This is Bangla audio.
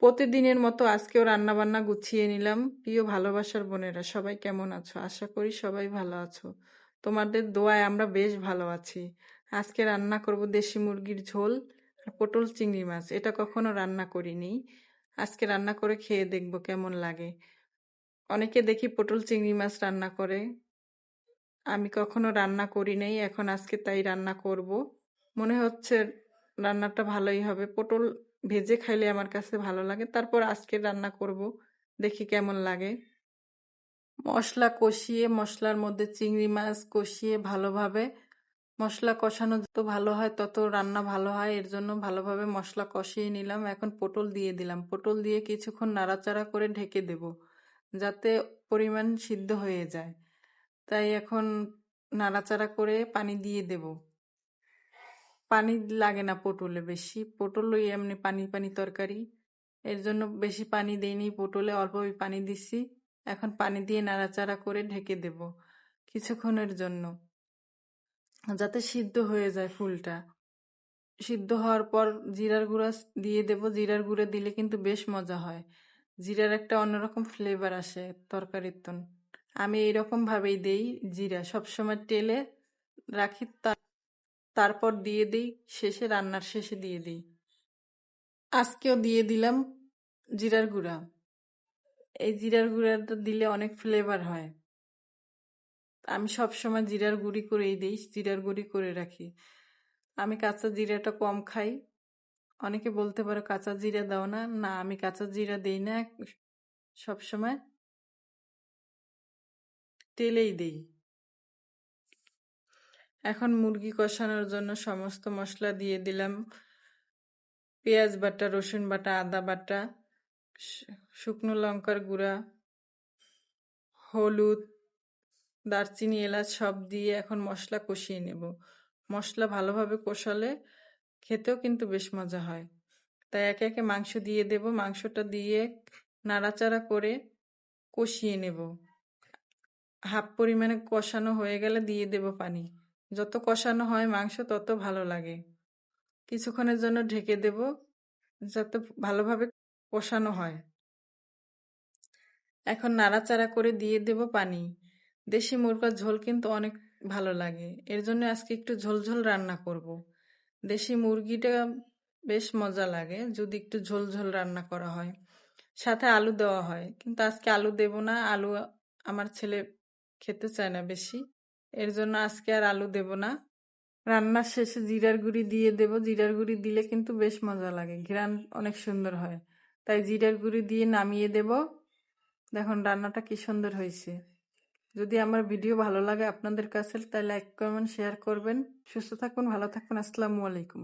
প্রতিদিনের মতো আজকেও রান্নাবান্না গুছিয়ে নিলাম। প্রিয় ভালোবাসার বোনেরা, সবাই কেমন আছো? আশা করি সবাই ভালো আছো। তোমাদের দোয়ায় আমরা বেশ ভালো আছি। আজকে রান্না করব দেশি মুরগির ঝোল আর পটল চিংড়ি মাছ। এটা কখনো রান্না করিনি। আজকে রান্না করে খেয়ে দেখবো কেমন লাগে। অনেকে দেখি পটল চিংড়ি মাছ রান্না করে, আমি কখনো রান্না করি নাই, এখন আজকে তাই রান্না করব। মনে হচ্ছে রান্নাটা ভালোই হবে। পটল ভেজে খাইলে আমার কাছে ভালো লাগে, তারপর আজকে রান্না করব, দেখি কেমন লাগে। মশলা কষিয়ে, মশলার মধ্যে চিংড়ি মাছ কষিয়ে ভালোভাবে, মশলা কষানো যত ভালো হয় তত রান্না ভালো হয়, এর জন্য ভালোভাবে মশলা কষিয়ে নিলাম। এখন পটল দিয়ে দিলাম, পটল দিয়ে কিছুক্ষণ নাড়াচাড়া করে ঢেকে দেব যাতে পরিমাণ সিদ্ধ হয়ে যায়। তাই এখন নাড়াচাড়া করে পানি দিয়ে দেব। পানি লাগে না পটলে বেশি, পটলই এমনি পানি পানি তরকারি, এর জন্য বেশি পানি দেইনি পটলে, অল্পই পানি দিছি। এখন পানি দিয়ে নাড়াচাড়া করে ঢেকে দেব কিছুক্ষণের জন্য, যাতে সিদ্ধ হয়ে যায় ফুলটা। সিদ্ধ হওয়ার পর জিরার গুঁড়া দিয়ে দেব। জিরার গুঁড়া দিলে কিন্তু বেশ মজা হয়, জিরার একটা অন্যরকম ফ্লেভার আসে তরকারির তন। আমি এইরকম ভাবেই দেই, জিরা সবসময় টেলে রাখি, তারপর দিয়ে দিই শেষে, রান্নার শেষে দিয়ে দিই। আজকেও দিয়ে দিলাম জিরার গুঁড়া। এই জিরার গুঁড়াটা দিলে অনেক ফ্লেভার হয়। আমি সব সময় জিরার গুঁড়ি করেই দিই, জিরার গুঁড়ি করে রাখি। আমি কাঁচা জিরাটা কম খাই। অনেকে বলতে পারো কাঁচা জিরা দাও না, না আমি কাঁচা জিরা দেই না, সব সময় তেলেই দেই। এখন মুরগি কষানোর জন্য সমস্ত মশলা দিয়ে দিলাম। পেঁয়াজ বাটা, রসুন বাটা, আদা বাটা, শুকনো লঙ্কার গুঁড়া, হলুদ, দারচিনি, এলাচ সব দিয়ে এখন মশলা কষিয়ে নেব। মশলা ভালোভাবে কষালে খেতেও কিন্তু বেশ মজা হয়। তাই একে একে মাংস দিয়ে দেব। মাংসটা দিয়ে নাড়াচাড়া করে কষিয়ে নেব। হাফ পরিমাণে কষানো হয়ে গেলে দিয়ে দেব পানি। যত কষানো হয় মাংস তত ভালো লাগে। কিছুক্ষণের জন্য ঢেকে দেব যাতে ভালোভাবে কষানো হয়। এখন নাড়াচাড়া করে দিয়ে দেব পানি। দেশি মুরগার ঝোল কিন্তু অনেক ভালো লাগে, এর জন্য আজকে একটু ঝোল ঝোল রান্না করব। দেশি মুরগিটা বেশ মজা লাগে যদি একটু ঝোল ঝোল রান্না করা হয়, সাথে আলু দেওয়া হয়, কিন্তু আজকে আলু দেব না। আলু আমার ছেলে খেতে চায় না বেশি, এর জন্য আজকে আর আলু দেব না। রান্নার শেষে জিরার গুঁড়ি দিয়ে দেব। জিরার গুঁড়ি দিলে কিন্তু বেশ মজা লাগে, ঘ্রাণ অনেক সুন্দর হয়। তাই জিরার গুঁড়ি দিয়ে নামিয়ে দেব। দেখুন রান্নাটা কি সুন্দর হয়েছে। যদি আমার ভিডিও ভালো লাগে আপনাদের কাছে, তাই লাইক কমেন্ট শেয়ার করবেন। সুস্থ থাকুন, ভালো থাকুন। আসসালামু আলাইকুম।